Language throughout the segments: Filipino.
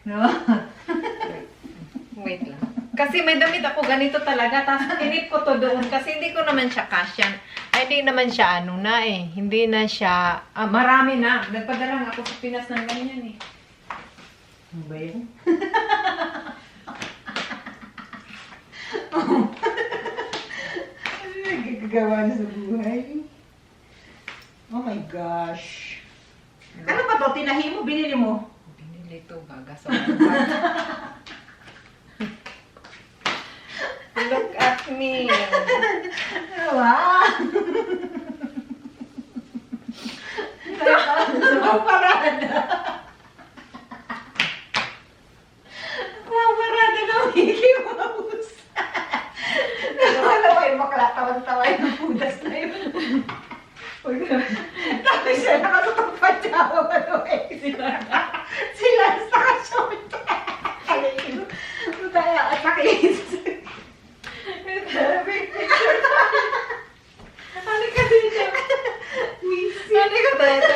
No? Wait lang. Kasi may damit ako ganito talaga. Tapos inip ko to doon. Kasi hindi ko naman siya kasyan. Ay, hindi naman siya ano na eh. Hindi na siya... marami na. Nagpadala nga ako sa Pinas ng ganyan eh. Ano ba yun? Ano nagkagawa na sa buhay? Oh my gosh. Ano ba to? Tinahi mo? Binili mo? Binili to baga sa Look at me. Wow! Wow, parada! Wow, parada ng Mickey Mouse! Nakala ko yung makalatawan-tawa yung pudas na yun. Tapos siya nakatutok pa siya ako ano eh. Sila sa kasyon. Alay, Mutaya at nakis. Halika dito. Halika dito.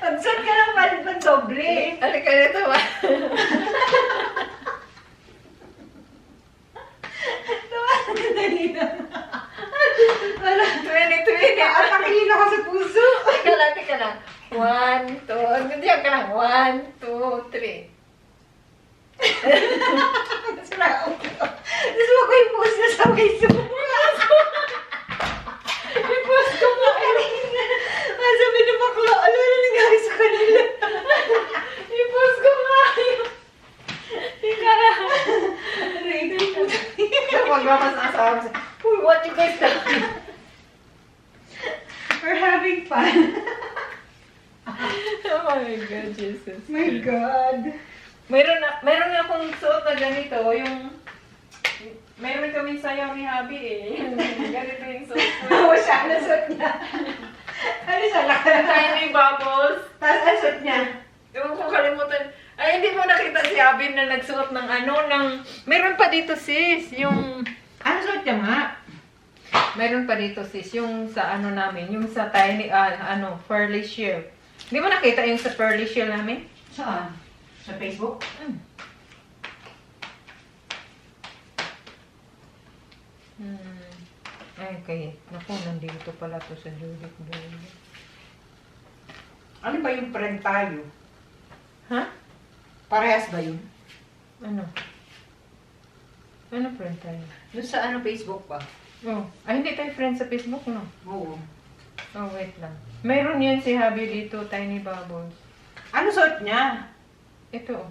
Pag-shot ka ng palit ng doble. Halika dito ba? Dali na. 2020. At nakihila ka sa puso. Teka lang. 1, 2. Hindi ka lang. 1, 2, 3. Gusto ko yung puso na sa Facebook. I-post ko nga. Sabi ng bakla, ano na nangyari sa kanila? I-post ko nga. Tika na. Kapag mas asawa ko siya, uy, what you guys doing? We're having fun. Oh my God, Jesus. My God. Meron akong suot na ganito, yung... Meron kami sayaw ni Habi eh. Ganito yung suot ko. Oo siya, ano suot niya? Ano siya, Tiny bubbles. Tapos ano suot niya? Ewan ko kalimutan. Ay, hindi mo nakita si Habi na nagsuot ng ano, ng... Meron pa dito sis, yung... Ano suot niya nga? Meron pa dito sis, yung sa ano namin, yung sa tiny, Pearly Shield. Hindi mo nakita yung sa Pearly Shield namin? Saan? Sa Facebook? Ay, okay. Naku, nandito pala to sa Judith Boyle. Ano ba yung friend tayo? Ha? Parehas ba yun? Ano? Ano friend tayo? Doon sa ano, Facebook ba? Oh. Ay, hindi tayo friends sa Facebook, no? Oo. Oh, wait lang. Meron yan si Habi dito, Tiny Bubbles. Ano suot niya? Ito, oh.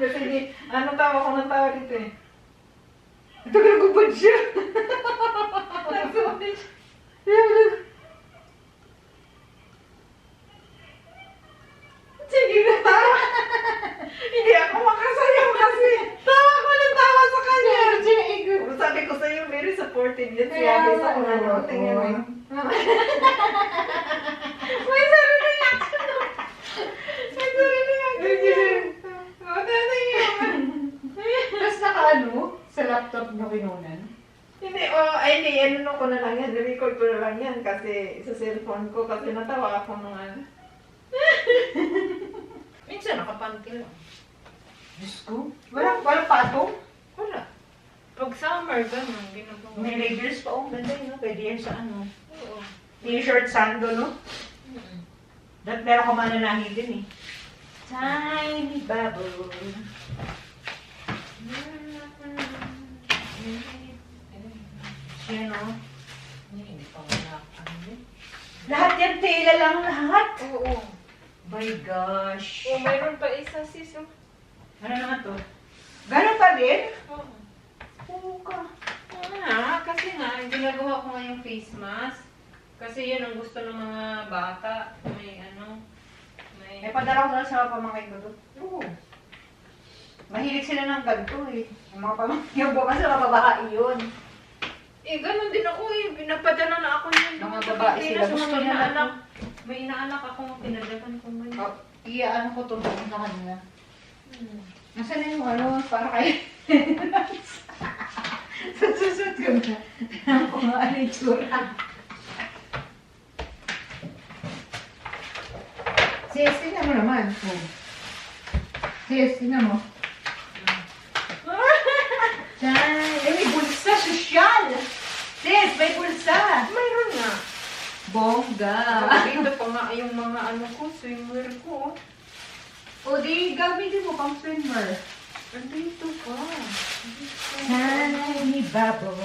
Kasi di, ano tawa ko ng tawa dito eh. Ito nagubad siya. Nagsuot din siya. Sige na. Hindi ako makasayaw kasi. Tawa ko ng tawa sa kanya. Sabi ko sa'yo, very supportive yan si Habi sa kung ano. Tingnan mo yun. May sarili yan. May sarili yan. Tapos naka ano? Sa laptop mo kinunan? Hindi, hindi, ano ko na lang yan, record ko na lang yan kasi sa cellphone ko kasi natawa ako nung ano. Minsan nakapanty lang. Diyos ko. Walang patong? Wala. Pag summer, gano'n, ginagawa. May labels pa. Oh, ganda yun. No? Pwede yan sa ano. Oo. T-shirt sando, no? Mm-mm. Dahil meron ko mananahi din eh. Tiny bubble. Yan o. Hindi pa wala. Ano yun? Lahat yan, tela lang lahat. Oo. My gosh. Oh, mayroon pa isa sis. Oh. Ano naman to? Ganon pa din? Oo. Puka. Kasi nga, ginagawa ko nga yung face mask. Kasi yun ang gusto ng mga bata. May ano, may... Padala ko na sa pamangkin ko to. Oo. Mahilig sila ng ganito eh. Yung mga pamangkin ko kasi mga babae yun. Eh, ganun din ako eh. Pinapadala na ako yun. Mga babae sila. Gusto nila na inaanak. May inaanak akong pinadagan ko man. Oh, ano ko to sa kanila. Hmm. Nasaan na yung ano, para kayo. Susut ko na. Kung ano yung tsura. Sis, tingnan mo naman. Oh. Sis, tingnan mo. Chan. Eh, may bulsa, sosyal. Sis, may bulsa. Mayroon nga. Bongga. Dito pa nga yung mga ano ko, swimwear ko. O di, gamitin mo pang swimmer. Andito pa. Tiny bubble.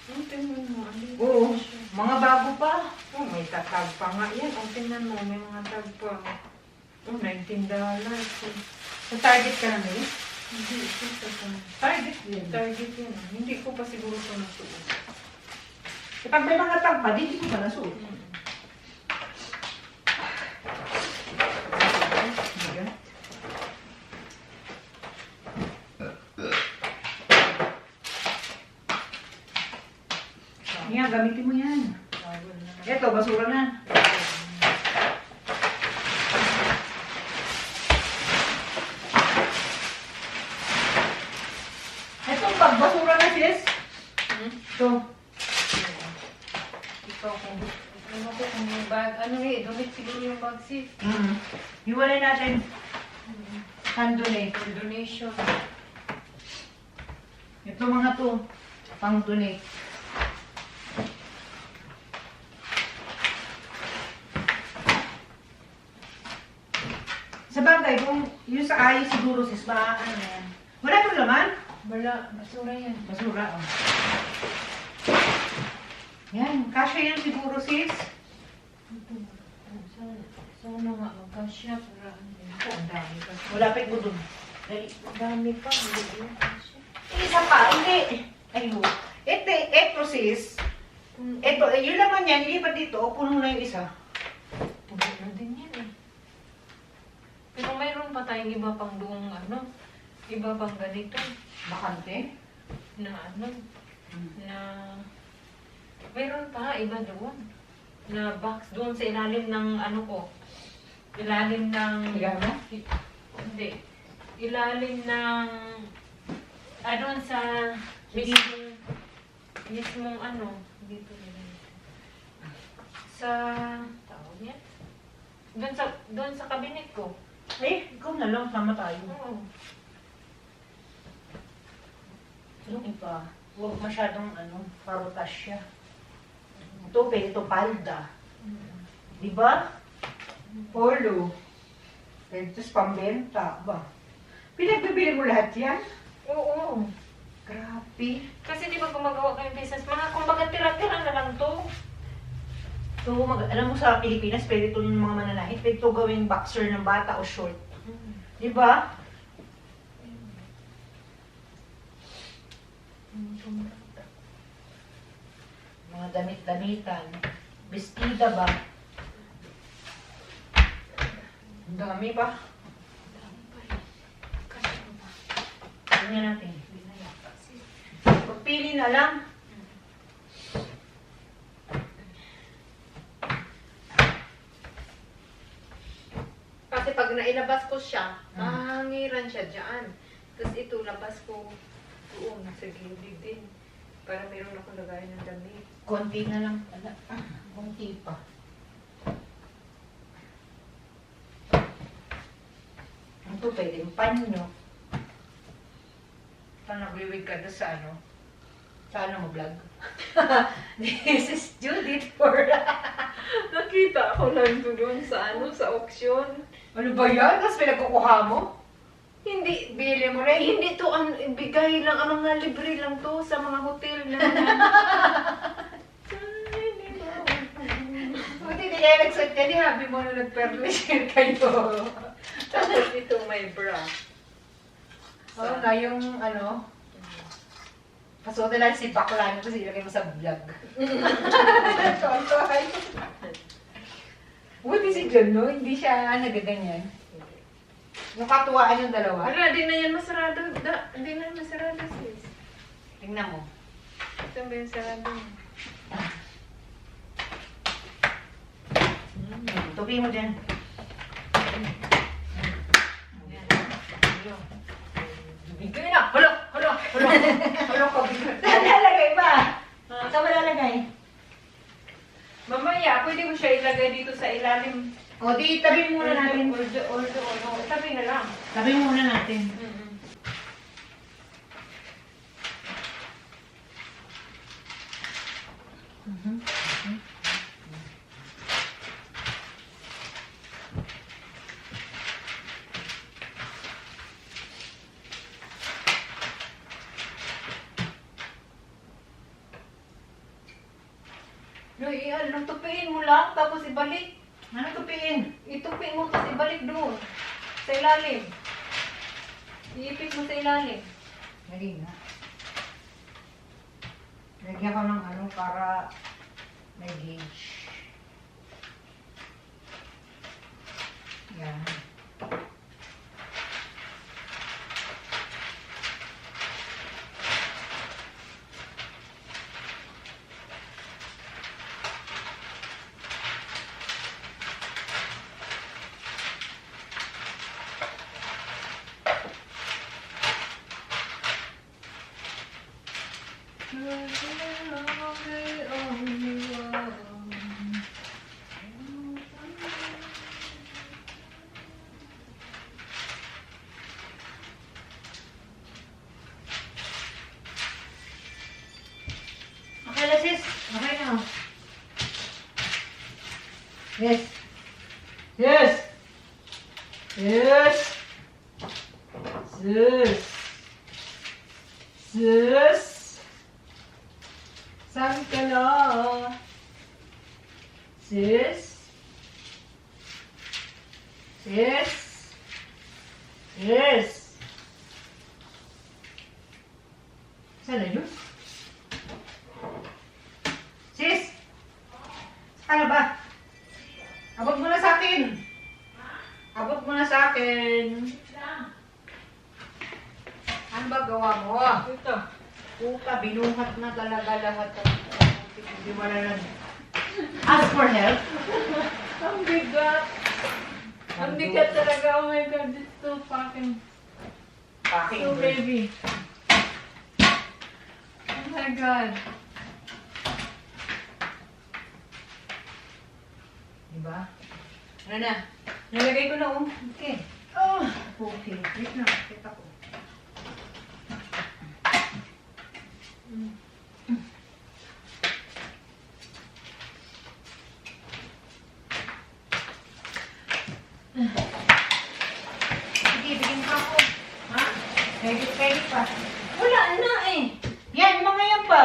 Ang tingnan mo. Andito Oo, pa siya. mga bago pa. Oh, may tatag pa nga yan. Ang tingnan mo, may mga tag pa. Oh, $19. Sa Target ka namin? Hindi, ito sa Target din. Target yan. Hindi ko pa siguro ito nasuot. Kapag may mga tag pa, di ko pa nasuot. Yan, gamitin mo yan. Ito, basura na. Ito, pagbasura na, sis. Ito. Ikaw kung ano ko kung yung bag, ano eh, donate siguro yung bag sis. Iwalay natin. Hand donate. For donation. Ito mga to, pang donate. Sa bagay, kung yung sa ayos siguro sis, ba, ano na yan? Wala itong laman? Bala, basura yan. Basura, oh. Yan, kasya yan siguro sis. Sana nga magkasya para ano. Ako, ang dami kasi. Malapit mo dun. Dali. Ang dami pa, hindi yun kasya. Isa pa, hindi. Ayun. Ito sis. Ito, yung laman yan, ilipat dito, puno na yung isa. Puno na din yan eh. Pero mayroon pa tayong iba pang buong ano, iba pang ganito Bakante. na ano, na mayroon pa iba doon na box doon sa ilalim ng ano ko. Ilalim ng Higa mo? Hindi. Ilalim ng doon sa mismong ano dito sa tawag niya doon sa cabinet ko. Eh, ikaw na lang, sama tayo. Oo. Yung iba, huwag masyadong parutas siya. Ito, pwede ito palda. Di ba? Polo. Pwede ito pambenta. Ba? Pinagbibili mo lahat yan? Oo. Grabe. Kasi di ba gumagawa kayong business, mga kumbaga tira-tira na lang to. So, alam mo sa Pilipinas, pwede ito yung mga mananahit, pwede ito gawing boxer ng bata o short. Di ba? Mga damit-damitan. Bestida ba? Ang dami ba? Tingnan natin. Pagpili na lang. Kasi pag nailabas ko siya, mahangiran siya dyan. Tapos ito, labas ko doon, sa gilid din. Para mayroon akong lagayan ng damit. Konti na lang pala. Konti pa. Ito pwedeng panyo. Paano nagwiwig ka doon sa ano? Sa ano mo vlog? This is Judith for... Nakita ko lang doon sa sa auction. Ano ba yan? Tapos pinagkukuha mo? Hindi, Bili mo rin? hindi to bigay lang, mga libre lang to sa mga hotel na. Buti di kaya nagsuot ka ni Habi mo na nag-permission kayo. Tapos ito may bra. Oo nga, yung ano, pasuotin lang si bakla nyo kasi ilagay mo sa vlog. Tontoy. Buti si John, no? Hindi siya nagaganyan. Yung katuwaan yung dalawa. Wala, di na yan masarado. Hindi na yan masarado, sis. Tingnan mo. Ito ba yung sarado? Tupi mo dyan. Bigay na! Hala! Hala! Hala! Hala ka bigay. Saan lalagay ba? Saan mo lalagay? Mamaya, siya ilagay dito sa ilalim. O, di, tabi muna natin. Or doon. Tabi na lang. Tabi muna natin. No, iyan, tupiin mo lang, tapos ibalik. Ano tupiin? Itupi mo, tapos ibalik doon. Sa ilalim. Iipit mo sa ilalim. Dali nga. Lagyan ko ng ano para may gauge. Yan. Okay na sis. Okay na. Yes. Yes. Yes. Sis. Sis. Saan ka na? Sis. Sis. Yes. Saan na yun? Sis! Saan na ba? Abot mo na sa akin! Abot mo na sa akin! Ano ba gawa mo? Ito. Puta, binuhat na talaga lahat. Hindi mo na lang. Ask for help? Ang bigat. Ang bigat talaga. Oh my God, it's so fucking Packing so heavy. Oh my God. Diba? Ano na? Nalagay ko na Okay. Oh, okay. Wait na. Kita ko. Sige, bigyan pa ako. Ha? Ready pa. Wala na eh. Yan, mga yan pa.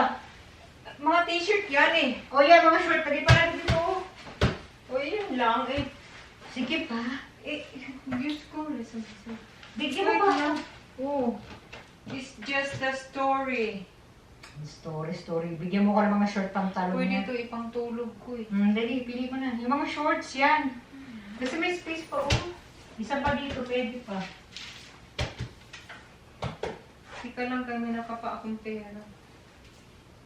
Mga t-shirt yan eh. O yan, mga short. Lagi pa natin dito. O yun lang eh. Sige pa. Eh, use ko. Listen. Bigyan mo pa. Oh. It's just the story. Story. Bigyan mo ko ng mga short pang talong Pwede niya. ito ipang tulog ko eh. Dali, pili mo na. Yung mga shorts yan. Kasi may space pa, Isa pa dito, pwede pa. Ika lang kami nakapa akong pera.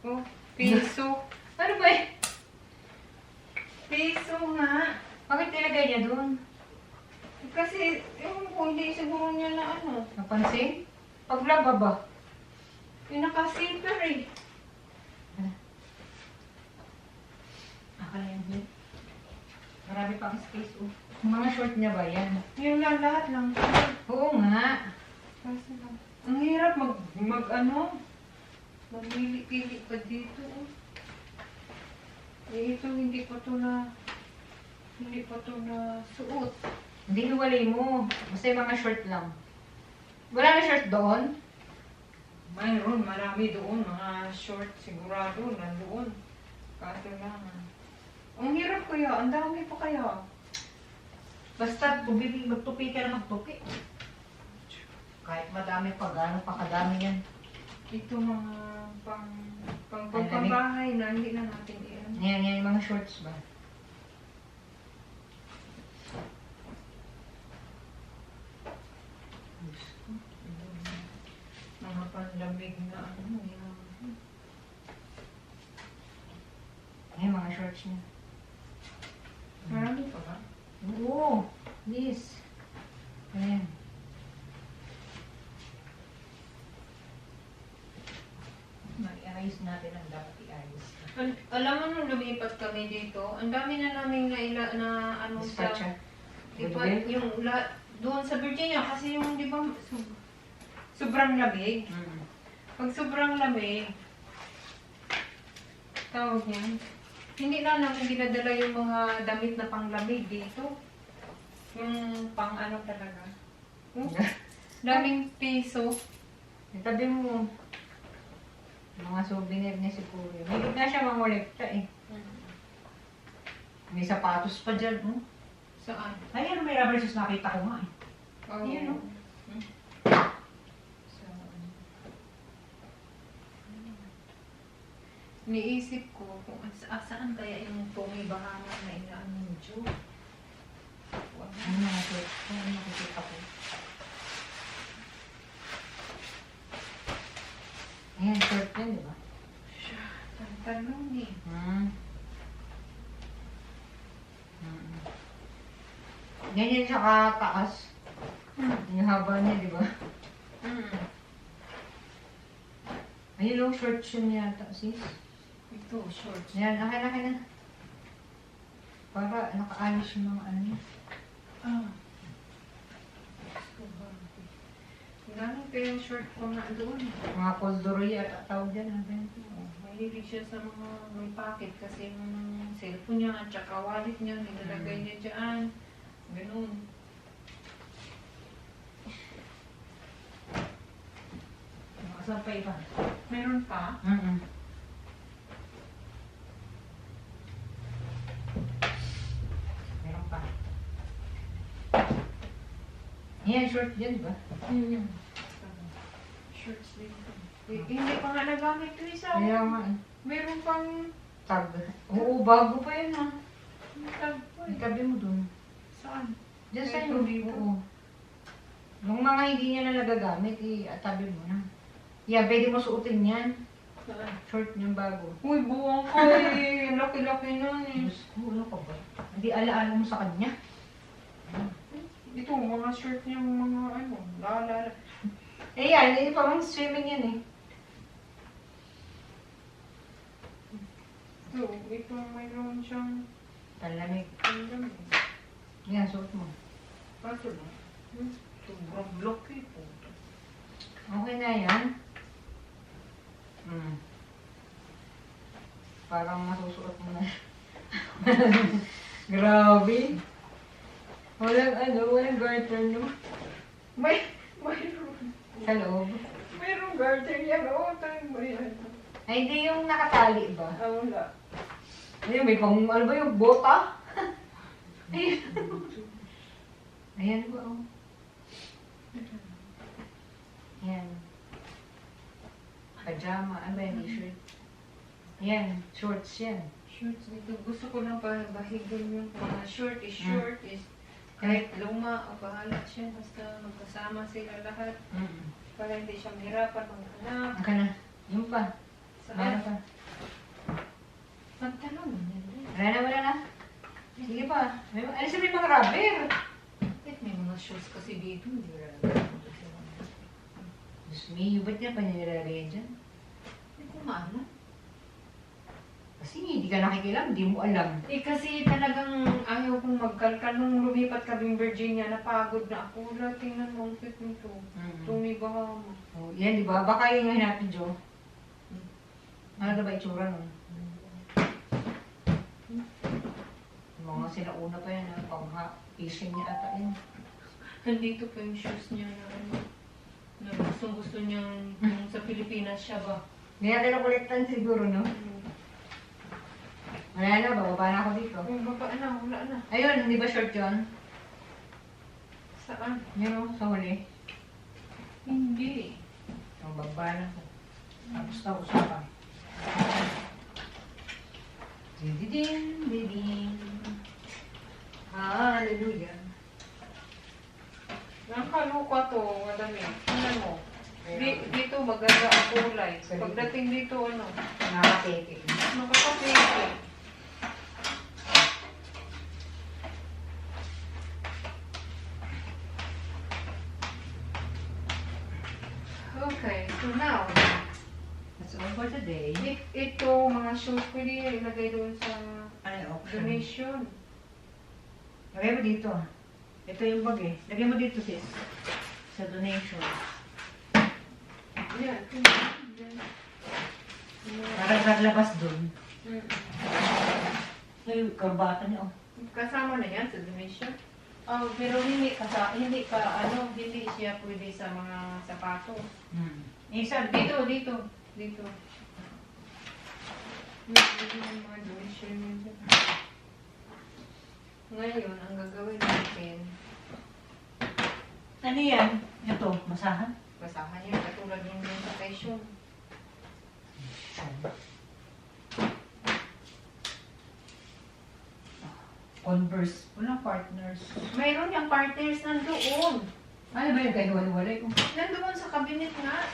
Oh, piso. Ano ba eh? Piso nga. Bakit nilagay niya doon? Kasi, ewan ko, hindi siguro niya na ano. Napansin? Paglaba ba? Yung naka-zipper eh. Akala yan. Marami pang space, Yung mga short niya ba yan? Yun lang, lahat lang. Oo nga. Kasi lang. Ang hirap magpili-pili pa dito. Oh. Eh, ito hindi pa to na suot. Hindi hiwalay mo. Basta yung mga short lang. Wala na short doon? Mayroon, marami doon. Mga short sigurado, nandoon. Kaso lang. Ang hirap kaya, ang dami pa kaya. Basta magtupi ka na magtupi. Kahit madami pa, gano'n pa kadami yan. Ito mga pangbahay na hindi na natin iyan. Yan, yung mga shorts ba? Mga panlamig na ano yan. Yan, mga shorts niya. Marami pa ba? Oo, yes. Ayan. Mag-erase natin ang dapat iayos. Alam mo nung lumipat kami dito, ang dami na namin na ano sa... Dispatcha. Di ba, doon sa Virginia, kasi yung, di ba, sobrang lamig. Pag sobrang lamig, tawag niyan, hindi na namin dinadala yung mga damit na panglamig dito. Yung pang ano talaga. Daming piso. Itabi mo. Mga souvenir niya si Kuya. May na siya mangolekta eh. May sapatos pa dyan, oh. Saan? Ay, may rubber shoes nakita ko nga eh. Oh. Ayan, oh. Niisip ko kung saan kaya yung Tommy Bahama na inaano ni Joe. Ano nakakita? Ano nakikita ko? Ayan, short yan, di ba? Tanong eh. Ganyan siya kataas. Yung haba niya, di ba? Ayun lang, short yun yata, sis. Ito, shorts. Yan, akin na. Para nakaalis yung mga ano. Ah. Ganun pa yung short ko nga doon. Mga kolduroy at tawag dyan, natin. Mahilig siya sa mga may pocket kasi yung cellphone niya at saka wallet niya, nilalagay niya dyan. Ganun. Saan pa iba? Meron pa? Meron pa. Yan, short yan, ba? Shorts dito. Hindi pa nga nagamit ko isa. Kaya nga, Meron pang tag. Oo, bago pa yan, ha? tag pa eh. Itabi mo dun. Saan? Diyan sa Ito inyo. dito. Oo. Yung mga hindi niya na nagagamit, itabi mo na. Yeah, pwede mo suotin yan. Saan? Short niyang bago. Uy, buwang ko eh. Laki-laki nun eh. Diyos ko, ano ka ba? Hindi alaala mo sa kanya. Ito, mga short niya, mga ano, lala. Eh yan, hindi pa mang swimming yan eh. Ito, mayroon siyang Talamig. tandam. Yan, suot mo. Kaso lang, sobrang laki po. Okay na yan. Parang masusuot mo na. Grabe. Walang garter no. Mayroon. Sa loob. Mayroong garter yan. Oo, tayo ba yan? Ay, hindi yung nakatali ba? Ah, wala. Ayun, may pang, ano ba yung bota? Ayun. Ayan ba, oh. Ayan. Pajama, ano ba yung t-shirt? Ayan, shorts yan. Shorts dito. Gusto ko lang bahigan yung mga short is short is kahit luma o bahala siya. Basta magkasama sila lahat. Para hindi siya mahirapan mag-anak. Ang ka na. Yung pa. Meron Saan? pa. Pantalon. Wala na. Sige pa. Ano sabi mga rubber? Bakit may mga shoes kasi dito? Hindi rin. Diyos me, ba't niya pa nilalagay dyan? Hindi ko maalam. Kasi hindi ka nakikilam, hindi mo alam. Eh kasi talagang ayaw kong magkalkal. Nung lumipat kaming Virginia, napagod na ako. Wala, tingnan mo ang fit nito. Tommy Bahama. Oh, yan, di ba? Baka yun yung hinapin, Jo. Ano na ba itsura nun? Mga sinauna pa yan, pang-fishing niya ata yun. Nandito pa yung shoes niya na ano. Na gusto niyang yung sa Pilipinas siya ba? Hindi natin nakulitan siguro, no? Wala na, bababa na ako dito. Yung baba na, wala na. Ayun, hindi ba short yun? Saan? Yun, sa huli. Hindi. Ang baba na ako. Tapos na usapan. Dididin, didin. Hallelujah. Nakaluka to, madami. Tingnan mo. Dito maganda ang kulay. Pagdating dito, ano? Nakakapeke. Nakakapeke. Okay, so now, That's all for today. we ito, mga shoes, pwede ilagay doon sa Ay, option. donation. Lagay mo dito. Ito yung bag eh. Lagay mo dito sis. Sa donation. Yan. Para naglabas dun. Mm. Ay, karbata niya oh. Kasama na yan sa donation. Oh, pero hindi siya pwede sa mga sapatos. Isa Dito. Dito. Yung mga donation yun dyan. Ngayon, ang gagawin natin, Ano yan? Ito, masahan. basahan yan katulad yung dun sa question. Converse. Walang partners. Mayroon yung partners nandoon. Ano ba yung kay Wali-Wali ko? Nandoon sa cabinet nga.